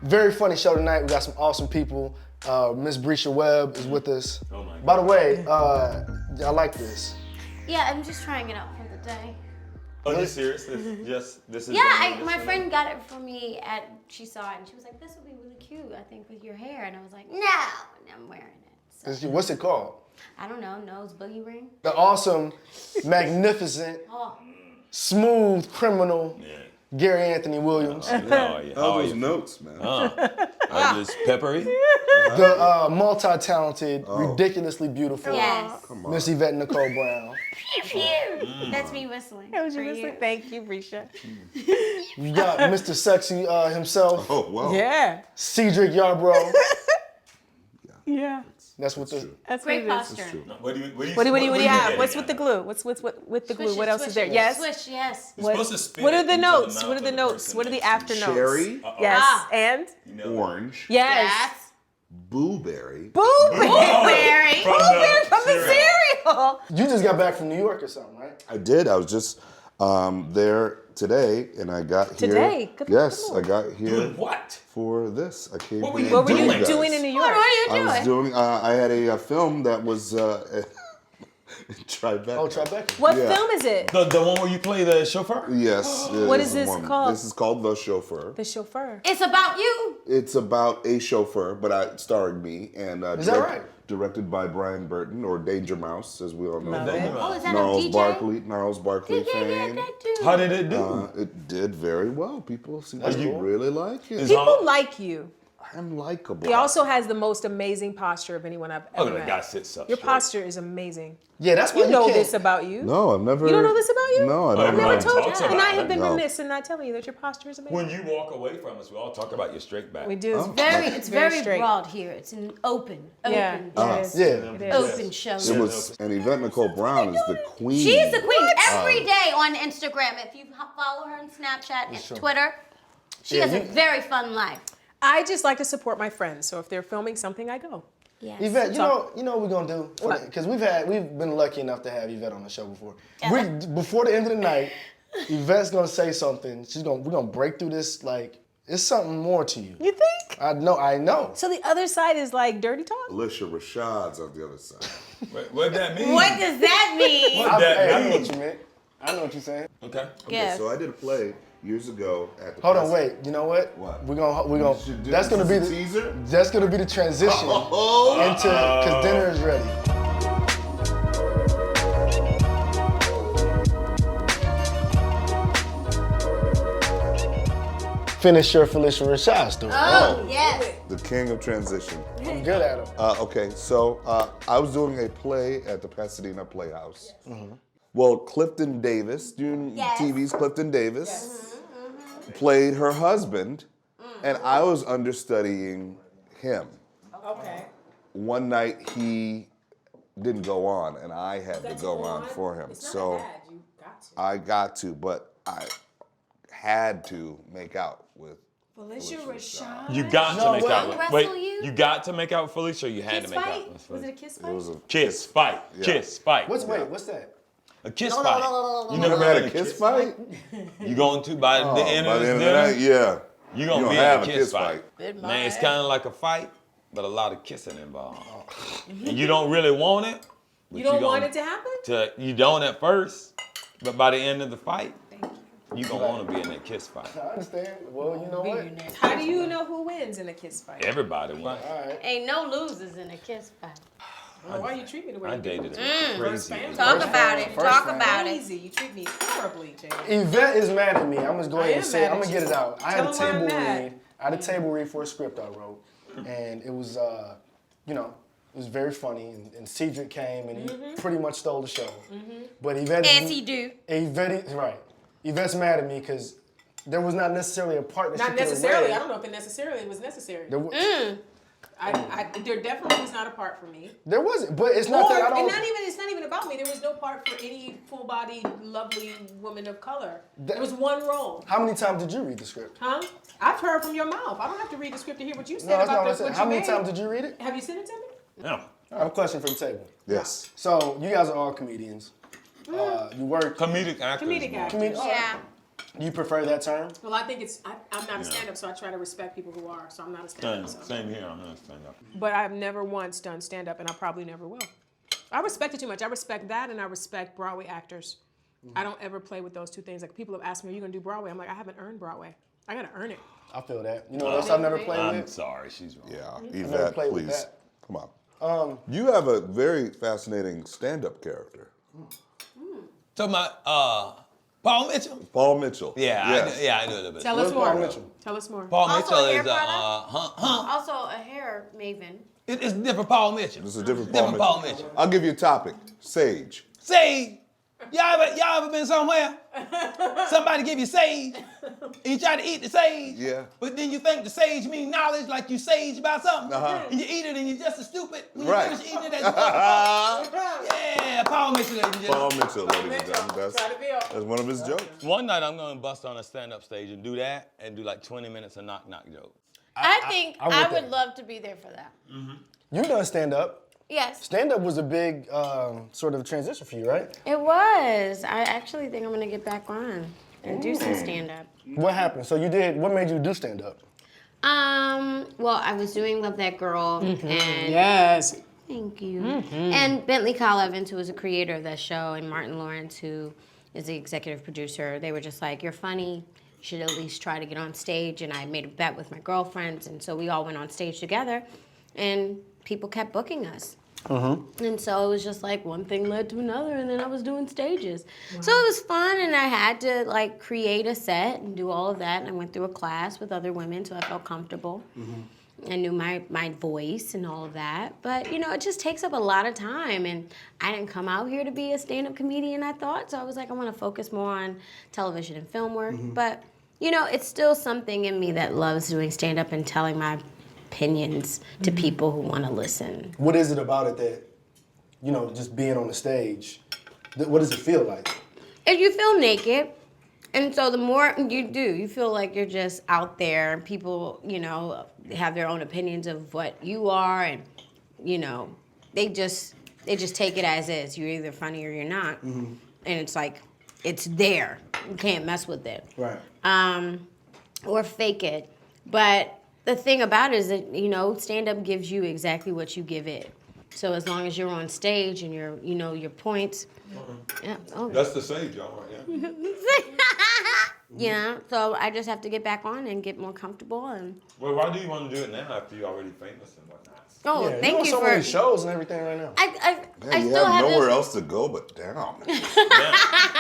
Very funny show tonight. We got some awesome people. Miss Bresha Webb is with us. Oh my God. By the way, I like this. Yeah, I'm just trying it out for the day. Oh, you serious? This is. Yeah, my friend got it for me she saw it and she was like, this would be really cute, I think, with your hair. And I was like, no, and I'm wearing it. So, What's it called? I don't know, nose boogie ring? The awesome, magnificent, smooth criminal Gary Anthony Williams. All those notes, man. I'm just peppery. The multi-talented, ridiculously beautiful Yes. Miss Yvette Nicole Brown. That's me whistling. That was for you whistling. Thank you, Bresha. We got Mr. Sexy himself, Oh, wow. Yeah. Cedric Yarbrough. Yeah. That's what the That's Great what it is. posture. What do you have? What's with the glue? What's with the glue? Swish What it, else swish is there? it. Yes. Swish, yes. What are the notes? What are the notes? What are the after notes? Cherry, Yes. And? orange, Yes. Yes. blueberry. Blueberry. Blueberry from the cereal. You just got back from New York or something, right? I did. I was just there today, and I got here. Today? Good Yes, Lord. I got here Doing what? for this. I came What were here. you What were with you guys. doing in New York? What are you I doing? was doing. I had a film that was Tribeca. Oh, Tribeca. What Yeah. film is it? The one where you play the chauffeur? Yes. What it is a this woman. called? This is called The Chauffeur. The Chauffeur. It's about you. It's about a chauffeur, but starring me, and Is that right? Directed by Brian Burton, or Danger Mouse, as we all know. Love it. Oh, is that Gnarls a DJ? Barkley Yeah, fame. that dude. How did it do? It did very well. People seem That's to cool. really like it. People like you. I'm likable. He also has the most amazing posture of anyone I've Oh, ever that met. guy sits up Your straight. posture is amazing. Yeah, that's why You know can't. this about you. No, I've never. You don't know this about you? No, I I've don't I've know. never told you. talks And I about have it. been No. remiss in not telling you that your posture is amazing. When you walk away from us, we all talk about your straight back. We do. It's very straight. broad here. It's an open Yeah. show. Yeah. Open show. It was, and Yvette Nicole Brown is the queen. She's the queen every day on Instagram. If you follow her on Snapchat and Twitter, she has a very fun life. I just like to support my friends. So if they're filming something, I go. Yes. Yvette, you know what we're gonna do? What? Because we've been lucky enough to have Yvette on the show before. Before the end of the night, Yvette's gonna say something. We're gonna break through this like it's something more to you. You think? I know. So the other side is like dirty talk? Alicia Rashad's on the other side. What that mean? What does that mean? What that I know mean? what you meant. I know what you're saying. Okay. Yes. So I did a play years ago at the. Hold on, Pres- wait. You know what? What? We're gonna. should do That's gonna be this the as a teaser? That's gonna be the transition into because dinner is ready. Finish your Felicia Rashad story. Oh, yes. The king of transition. I'm good at him. Okay, so I was doing a play at the Pasadena Playhouse. Well, Clifton Davis, doing Yes. TV's Clifton Davis, played her husband, and I was understudying him. Okay. One night he didn't go on, and I had to go on for him. So You got to. I got to, but I had to make out with. Felicia Rashad. You got to make what? out with. Wrestle Wait, you? you got to make out with Felicia, or you had Kiss to make fight? out with Was it a Felicia? kiss It fight? was a Kiss fight. Yeah. Kiss fight. What's that? A kiss fight. You never had been a in kiss fight? You going to by the end By of the this end of the dinner? night, yeah. You gonna be have in a kiss fight. Man, it's kind of like a fight, but a lot of kissing involved. And you don't really want it. but You don't gonna- want it to happen? You don't at first, but by the end of the fight, you gonna want to be in that kiss fight. I understand. Well, you know what? How do you know who wins in a kiss fight? Everybody wins. All right. Ain't no losers in a kiss fight. Well, why you treat me the way I you do? dated First crazy. family. Talk about it. Talk round. about it. Crazy. You treat me horribly, Jay. Yvette is mad at me. I'm just go ahead am and say it. mad I'm at gonna get you. it out. I had Tell a them why I'm table mad. read. I had a table read for a script I wrote, and it was, it was very funny. And Cedric came and he pretty much stole the show. But Yvette, As he do. Yvette's mad at me because there was not necessarily a part that she Not could have necessarily. I read. don't know if it necessarily was necessary. There, There definitely was not a part for me. there wasn't, but it's not Or, that I and don't. it's not even about me. There was no part for any full-bodied, lovely woman of color. There was one role. How many times did you read the script? Huh? I've heard from your mouth. I don't have to read the script to hear what you said No, that's not about what I this. said. What How you many made. times did you read it? Have you sent it to me? No. I have a question for the table. Yes. So you guys are all comedians. You work. Comedic actors. Comedic more. actors. Comedic. Yeah. You prefer that term? Well, I think I'm not a stand-up, so I try to respect people who are. So I'm not a stand-up. Same here. I'm not a stand-up. But I've never once done stand-up, and I probably never will. I respect it too much. I respect that, and I respect Broadway actors. I don't ever play with those two things. Like, people have asked me, are you going to do Broadway? I'm like, I haven't earned Broadway. I got to earn it. I feel that. You know what else I've never played with? I'm sorry, she's wrong. Yeah, Yvette, played with please. that. Come on. You have a very fascinating stand-up character. Talking about Paul Mitchell? Paul Mitchell. Yeah, Yes. I do a little bit. Tell us more. Paul Mitchell? Tell us more. Paul Also Mitchell a hair is product? huh? Also a hair maven. It's different Paul Mitchell. This is a different Different Paul Paul Mitchell. Mitchell. I'll give you a topic. Sage. Sage. Y'all ever been somewhere? Somebody give you sage, and you try to eat the sage. Yeah. But then you think the sage means knowledge, like you sage about something. And you eat it, and you're just as stupid when you Right. finish eating it as you are. Yeah, Paul Mitchell, ladies and Paul gentlemen. Mitchell, ladies and gentlemen. Try to build. That's one of his jokes. One night I'm gonna bust on a stand-up stage and do that, and do like 20 minutes of knock-knock jokes. I think I'm I with would that. love to be there for that. You done stand-up. Yes, Stand-up was a big sort of transition for you, right? it was. I actually think I'm gonna get back on and do some stand-up. What happened? So you did, what made you do stand-up? Well, I was doing Love That Girl, and Yes. thank you. And Bentley Kyle Evans, who was a creator of that show, and Martin Lawrence, who is the executive producer, they were just like, you're funny, you should at least try to get on stage. And I made a bet with my girlfriends, and so we all went on stage together, and people kept booking us. And so it was just like one thing led to another, and then I was doing stages. So it was fun, and I had to like create a set and do all of that. And I went through a class with other women, so I felt comfortable. I knew my voice and all of that. But, you know, it just takes up a lot of time. And I didn't come out here to be a stand-up comedian, I thought. So I was like, I want to focus more on television and film work. But, you know, it's still something in me that loves doing stand-up and telling my opinions to people who want to listen. What is it about it that, you know, just being on the stage, what does it feel like? And you feel naked. And so the more you do, you feel like you're just out there, and people, you know, have their own opinions of what you are, and, you know, they just take it as is. You're either funny or you're not. And it's like, it's there. You can't mess with it. Right. Or fake it. But the thing about it is that, you know, stand-up gives you exactly what you give it. So as long as you're on stage and you're, you know, your points. Yeah. Oh. That's the sage, y'all, right? Yeah, so I just have to get back on and get more comfortable. And Well, why do you want to do it now after you're already famous and whatnot? oh, Yeah, thank you're you on so for. many shows and everything right now. I You still have have nowhere this. else to go but down. Yeah.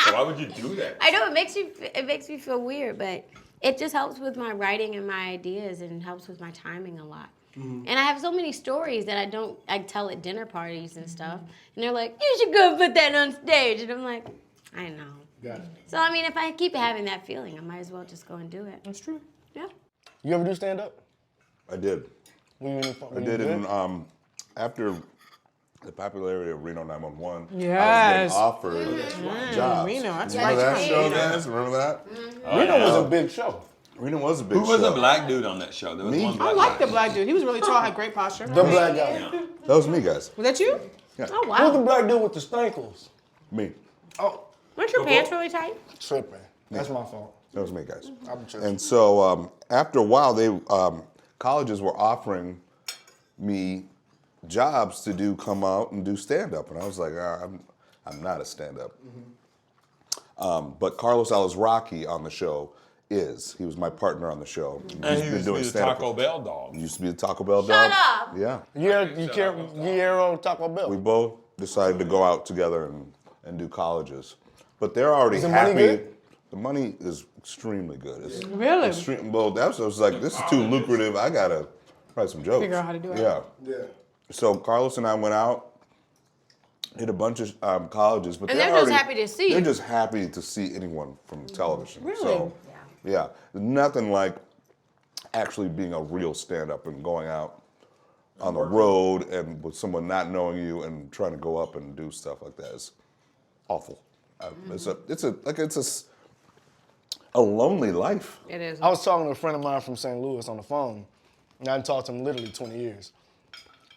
So why would you do that? I know it makes me feel weird, but it just helps with my writing and my ideas, and helps with my timing a lot. And I have so many stories that I tell at dinner parties and stuff, and they're like, you should go put that on stage, and I'm like, I know. Got it. So I mean, if I keep having that feeling, I might as well just go and do it. That's true. Yeah. You ever do stand-up? I did. I I did it in, after the popularity of Reno 911. I was Yes. getting offered jobs. Reno, that's Remember right. that show, Reno. guys? Remember that? Reno was a big show. Reno was a big Who show. was the black dude on that show? There was Me? one I black like guy. the black dude. He was really tall, had great posture. The black guy. That was me, guys. Was that you? Yeah. Oh Who's the wow. black dude with the stankles? Me. Oh, Weren't your pants really tight? tripping. That's my fault. That was me, guys. I'm tripping. And so after a while, colleges were offering me jobs to come out and do stand-up. And I was like, I'm not a stand-up. But Carlos Alazraqui on the show is. He was my partner on the show. And he He's used to be the stand-up. Taco Bell dog. He used to be the Taco Bell Shut dog. up. Yeah. Guillermo Taco Bell. We both decided to go out together and do colleges. But they're already Is the happy. money good? The money is extremely good. It's Really? well, I was like, this is too lucrative. I gotta write some jokes. Figure out how to do it. Yeah. Yeah. So Carlos and I went out, hit a bunch of colleges, but And they're they're just already- happy to see They're you. just happy to see anyone from television. Really? So, yeah, nothing like actually being a real stand-up and going out on the road and with someone not knowing you and trying to go up and do stuff like that is awful. It's a lonely life. It is. I was talking to a friend of mine from St. Louis on the phone, and I hadn't talked to him literally 20 years.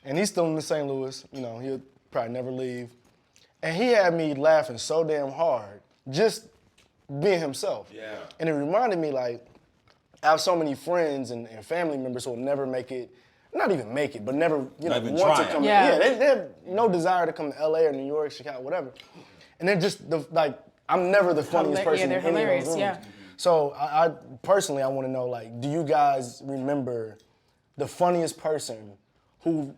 And he's still in St. Louis, you know, he'll probably never leave. And he had me laughing so damn hard, just being himself. Yeah. And it reminded me, like, I have so many friends and family members who will never make it, not even make it, but never, Not even want to trying. come. Yeah. They have no desire to come to LA or New York, Chicago, whatever. And they're just, I'm never the funniest person they're in any hilarious, of those rooms. yeah. So I personally, I want to know, like, do you guys remember the funniest person who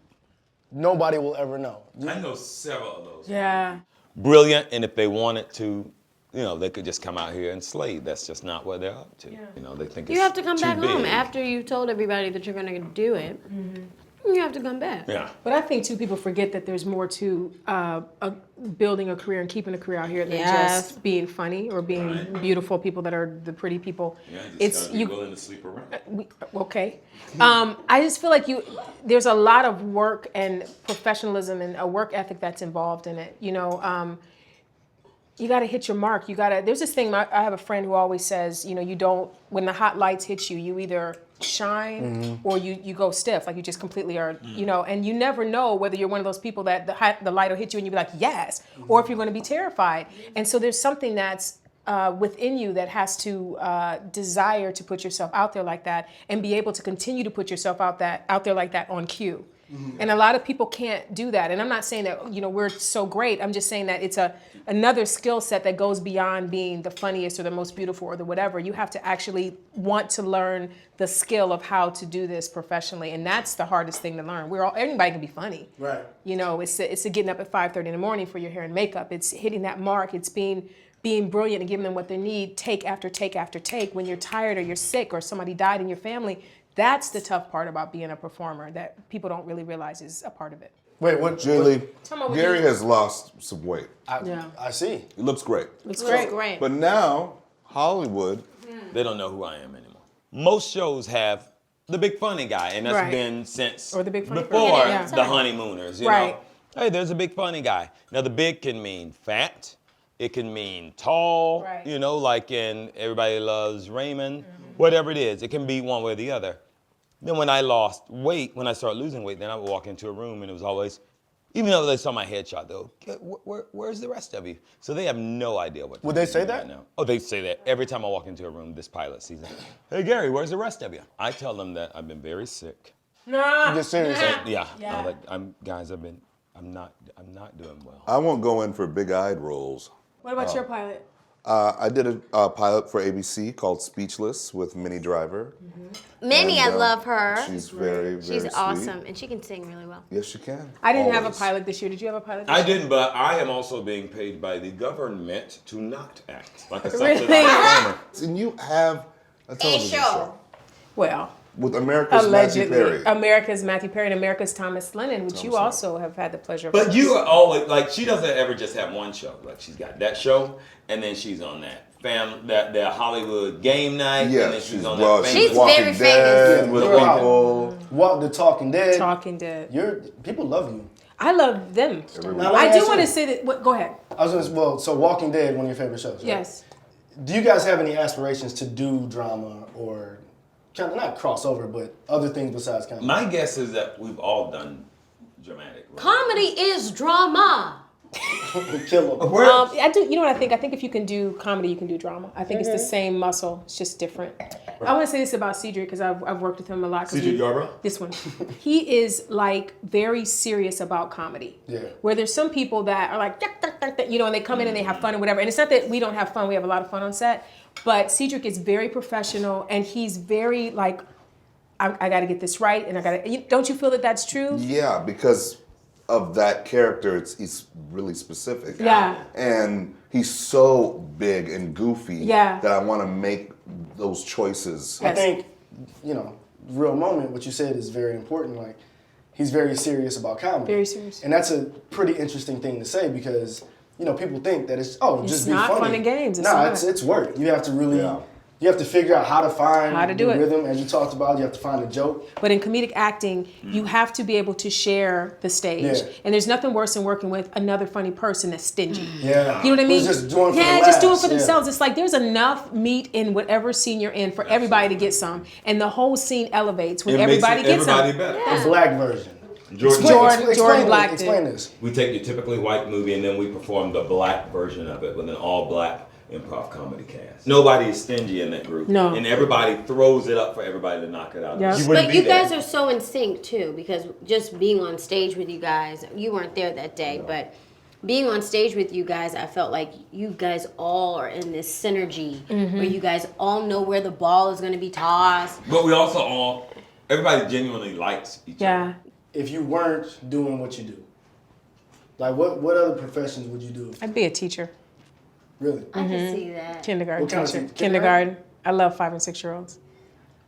nobody will ever know? I know several of those. Yeah. Brilliant, and if they wanted to, they could just come out here and slay. That's just not what they're up to. They think it's You have to come too back big. home after you've told everybody that you're going to do it. You have to come back. Yeah. But I think too, people forget that there's more to building a career and keeping a career out here than Yes. just being funny or being beautiful people that are the pretty people. Yeah, It's gotta be willing to sleep around. Okay. I just feel like there's a lot of work and professionalism and a work ethic that's involved in it. You got to hit your mark. There's this thing, I have a friend who always says, when the hot lights hit you, you either shine or you go stiff, like you just completely are, and you never know whether you're one of those people that the light will hit you and you'll be like, yes, or if you're going to be terrified. And so there's something that's within you that has to desire to put yourself out there like that and be able to continue to put yourself out there like that on cue. And a lot of people can't do that. And I'm not saying that, we're so great. I'm just saying that it's another skill set that goes beyond being the funniest or the most beautiful or the whatever. You have to actually want to learn the skill of how to do this professionally. And that's the hardest thing to learn. Anybody can be funny. Right. It's getting up at 5:30 in the morning for your hair and makeup. It's hitting that mark. It's being brilliant and giving them what they need, take after take after take. When you're tired or you're sick or somebody died in your family, that's the tough part about being a performer that people don't really realize is a part of it. Wait, what? Julie, Tell me what Gary you- has lost some weight. I see. He looks great. It's Great. great. Great. But now, Hollywood, They don't know who I am anymore. Most shows have the big funny guy, and that's Right. been since Or the big funny before person. Yeah. the honeymooners. Right. Hey, there's a big funny guy. Now the big can mean fat. It can mean tall. Right. Like in Everybody Loves Raymond. Whatever it is, it can be one way or the other. Then when I lost weight, when I started losing weight, then I would walk into a room and it was always, even though they saw my headshot, they'll go, where's the rest of you? So they have no idea what. Would they say that? Right now. Oh, they say that every time I walk into a room this pilot season. Hey Gary, where's the rest of you? I tell them that I've been very sick. Nah. Just serious. Yeah. Yeah. I'm not doing well. I won't go in for big-eyed roles. What about your pilot? I did a pilot for ABC called Speechless with Minnie Driver. Minnie, And, I love her. She's very, very She's sweet. awesome, and she can sing really well. Yes, she can. I didn't have a Always. pilot this year. Did you have a pilot this I year? didn't, but I am also being paid by the government to not act like a Really? subsidized performer. And you have a television show Well, with America's Matthew allegedly. Perry. America's Matthew Perry and America's Thomas Lennon, which you Lennon. also have had the pleasure of. But you are always she doesn't ever just have one show. Like she's got that show, and then she's on that that Hollywood game night, and then she's on that. She's Walking very Dead famous. with Wow. people. Walk the Talking Dead. Talking Dead. People love you. I love them. Now, let me I ask do want you. to say that. Go ahead. I was gonna, so Walking Dead, one of your favorite shows, right? Yes. Do you guys have any aspirations to do drama or kind of not crossover, but other things besides comedy? My guess is that we've all done dramatic. Right? Comedy is drama. Kill them. I do. You know what I think? I think if you can do comedy, you can do drama. I think it's the same muscle. It's just different. I want to say this about Cedric because I've worked with him a lot. Cedric Yarbrough? This one. He is like very serious about comedy. Yeah. Where there's some people that are like, and they come in and they have fun and whatever. And it's not that we don't have fun. We have a lot of fun on set. But Cedric is very professional and he's very like, I got to get this right. And I got to, don't you feel that that's true? Yeah, because of that character, he's really specific. Yeah. And he's so big and goofy Yeah. that I want to make those choices. I think, real moment, what you said is very important. Like, he's very serious about comedy. Very serious. And that's a pretty interesting thing to say because, people think that it's just be not funny. fun and games. It's Nah, not. it's work. You have to really, Yeah. you have to figure out how to find How to do the it. rhythm, as you talked about. You have to find a joke. But in comedic acting, you have to be able to share the stage. Yeah. And there's nothing worse than working with another funny person that's stingy. Yeah. You know what I mean? Who's just doing for the just doing laughs, for yeah. themselves. It's like there's enough meat in whatever scene you're in for everybody to get some. And the whole scene elevates when It makes everybody gets everybody some. better. The black version. Jordan Black Explain did. this. We take your typically white movie and then we perform the black version of it with an all black improv comedy cast. Nobody is stingy in that group. No. And everybody throws it up for everybody to knock it out. Yeah. You wouldn't But be you there. guys are so in sync too, because just being on stage with you guys, you weren't there that day, but being on stage with you guys, I felt like you guys all are in this synergy where you guys all know where the ball is going to be tossed. But we also all, everybody genuinely likes each other. If you weren't doing what you do, like what other professions would you do? I'd be a teacher. Really? I can see that. Kindergarten What kind of teacher. teacher? Kindergarten. I love 5 and 6 year olds.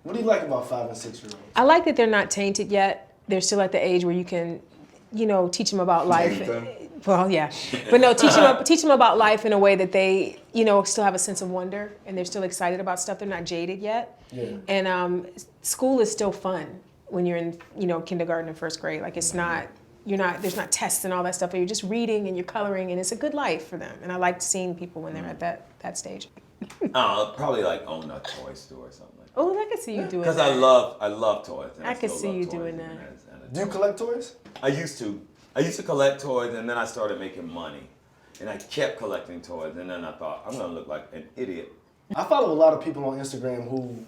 What do you like about 5 and 6 year olds? I like that they're not tainted yet. They're still at the age where you can, teach them about life. Taint them? Well, yeah, but no, teach them about life in a way that they, still have a sense of wonder and they're still excited about stuff. They're not jaded yet. Yeah. And school is still fun when you're in, kindergarten and first grade. Like it's not, there's not tests and all that stuff. But you're just reading and you're coloring, and it's a good life for them. And I like seeing people when they're at that stage. Probably like own a toy store or something like that. Oh, I can see you doing Because that. I love toys. And I can still see love you toys doing even that. as an Do you adult. collect toys? I used to collect toys, and then I started making money. And I kept collecting toys, and then I thought, I'm gonna look like an idiot. I follow a lot of people on Instagram who,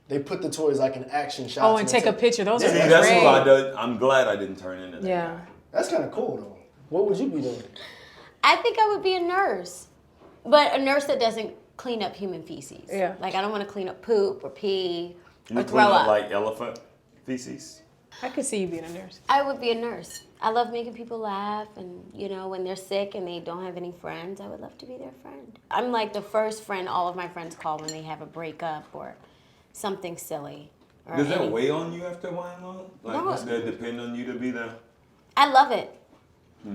they put the toys like in action shots. Oh, and take a picture. Those are See, great. that's what I did. I'm glad I didn't turn into that. Yeah. That's kind of cool though. What would you be doing? I think I would be a nurse, but a nurse that doesn't clean up human feces. Yeah. Like I don't want to clean up poop or pee You or clean throw up up. like elephant feces. I could see you being a nurse. I would be a nurse. I love making people laugh, and when they're sick and they don't have any friends, I would love to be their friend. I'm like the first friend all of my friends call when they have a breakup or something silly. Or Does that any- weigh on you after a while? Like, No. does that depend on you to be the? I love it.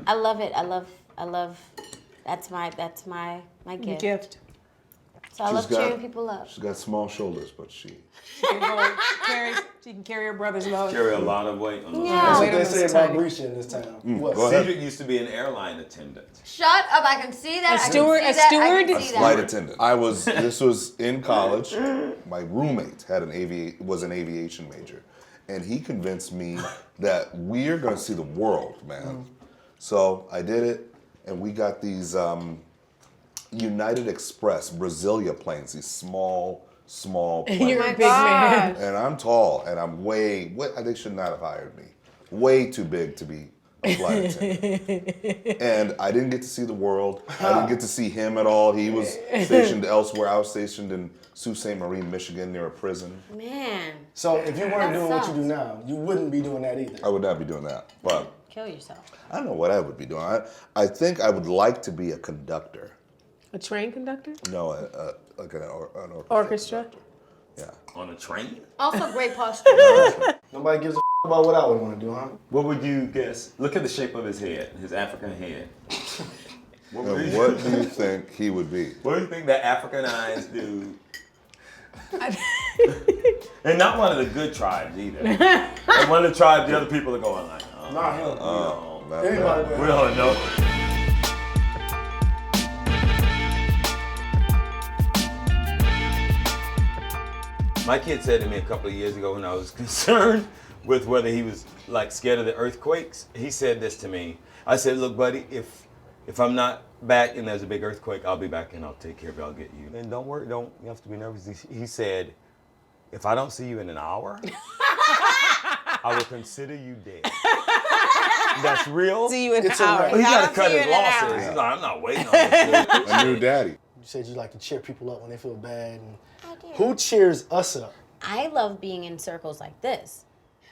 I love it. I love. That's my Your gift. gift. So I love cheering people up. She's got small shoulders, but She can carry her brother's load. Carry a lot of weight on the Yeah. That's Wait what on they this say about tiny. Bresha in this town. What? go ahead. Cedric used to be an airline attendant. Shut up! I can see that. A steward- I can a see that. I steward? can A see flight that. attendant. This was in college. My roommate was an aviation major. And he convinced me that we're going to see the world, man. So I did it, and we got these United Express Brasilia planes, these small planes. You're Oh my a big man. And I'm tall, and I'm they should not have hired me. Way too big to be a flight attendant. And I didn't get to see the world. I didn't get to see him at all. He was stationed elsewhere. I was stationed in Sault Ste. Marie, Michigan, near a prison. Man, So if you weren't That doing what you sucks. do now, you wouldn't be doing that either. I would not be doing that. But kill yourself. I don't know what I would be doing. I think I would like to be a conductor. A train conductor? No, like an Orchestra? conductor. Yeah. On a train? Also, great posture. Nobody gives a about what I would want to do, huh? What would you guess? Look at the shape of his head, his African head. What would And you- what do you think he would be? What do you think the Africanized dude? And not one of the good tribes either. And one of the tribes, the other people are going like, oh, Not him. Not Anybody that. we don't know. My kid said to me a couple of years ago when I was concerned with whether he was like scared of the earthquakes. He said this to me. I said, "Look, buddy, if I'm not back and there's a big earthquake, I'll be back and I'll take care of you. I'll get you. And don't worry, you have to be nervous." He said, "If I don't see you in an hour, I will consider you dead." That's real. See you in It's an a hour. wrap. But he I got to don't cut see you his in an losses. hour. He's like, I'm not waiting on this. Dude. A new daddy. You said you like to cheer people up when they feel bad. And I do. who cheers us up? I love being in circles like this.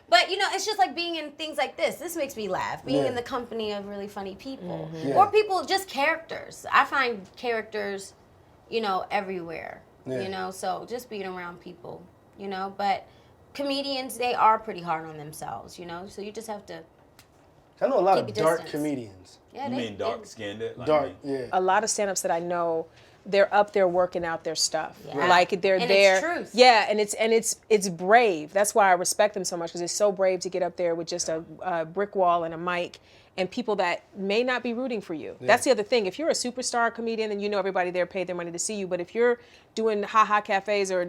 But it's just like being in things like this. This makes me laugh. Being Yeah. in the company of really funny people. Yeah. Or people, just characters. I find characters, everywhere. Yeah. So just being around people, But comedians, they are pretty hard on themselves, So you just have to, I know a lot Keep of your dark distance. comedians. yeah, You they, mean dark-skinned? Like Dark, me? yeah. A lot of stand-ups that I know, they're up there working out their stuff. Yeah. Like they're And it's there. truth. Yeah, and it's brave. That's why I respect them so much, because it's so brave to get up there with just a brick wall and a mic and people that may not be rooting for you. That's the other thing. If you're a superstar comedian, then everybody there paid their money to see you. But if you're doing ha-ha cafes or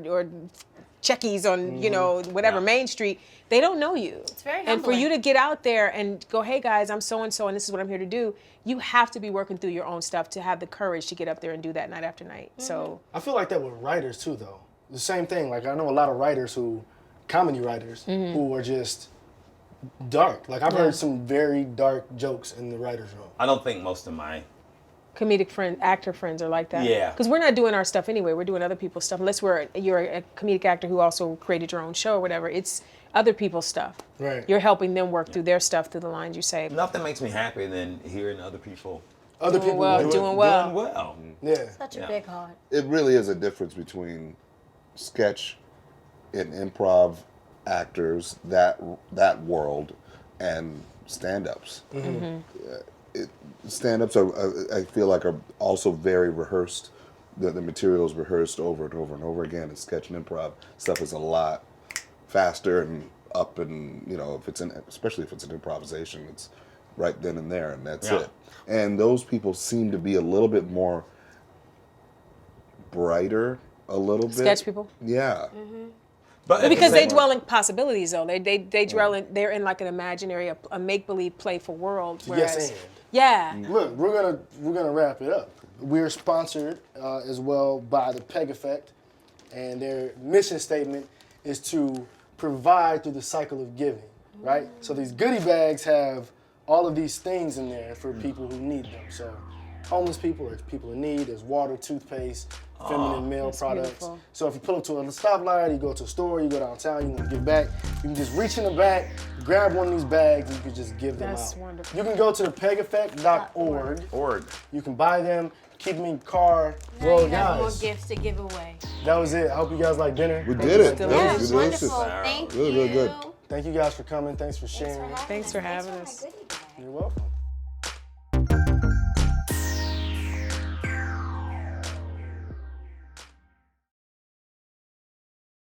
Checkies on, you know, whatever, Main Street. They don't know you. It's very And for you humbling. to get out there and go, hey guys, I'm so-and-so and this is what I'm here to do, you have to be working through your own stuff to have the courage to get up there and do that night after night. So I feel like that with writers too, though. The same thing. Like I know a lot of writers comedy writers, who are just dark. Like I've heard some very dark jokes in the writers' room. I don't think most of my comedic actor friends are like that. Yeah. Because we're not doing our stuff anyway. We're doing other people's stuff. Unless you're a comedic actor who also created your own show or whatever. It's other people's stuff. Right. You're helping them work through their stuff, through the lines you say. nothing makes me happier than hearing other people Doing well. doing well. Yeah. Such a Yeah. big heart. It really is a difference between sketch and improv actors, that world, and stand-ups. Stand-ups are, I feel like, are also very rehearsed. The material is rehearsed over and over and over again. And sketch and improv stuff is a lot faster and up, and you know, especially if it's an improvisation, it's right then and there, and that's it. And those people seem to be a little bit more brighter, a little bit. Sketch people? Yeah. But Because they dwell in possibilities, though. They dwell in. They're in like an imaginary, a make-believe, playful world. Whereas, Yes, and. yeah. Look, we're gonna wrap it up. We're sponsored as well by the Peg Effect, and their mission statement is to provide through the cycle of giving. Right. So these goodie bags have all of these things in there for people who need them. So homeless people or people in need. There's water, toothpaste, feminine male products. beautiful. So if you pull up to a stoplight, you go to a store, you go downtown, you want to give back, you can just reach in the back, grab one of these bags, and you can just give them out. That's wonderful. You can go to thepegeffect.org. Org. You can buy them, keep them in your car. Now Well, you have more guys, gifts to give away. that was it. I hope you guys like dinner. We did it. Delicious. That was delicious. Wonderful. Thank Really, you. really good. Thank you guys for coming. Thanks for sharing. Thanks for having us. You're welcome.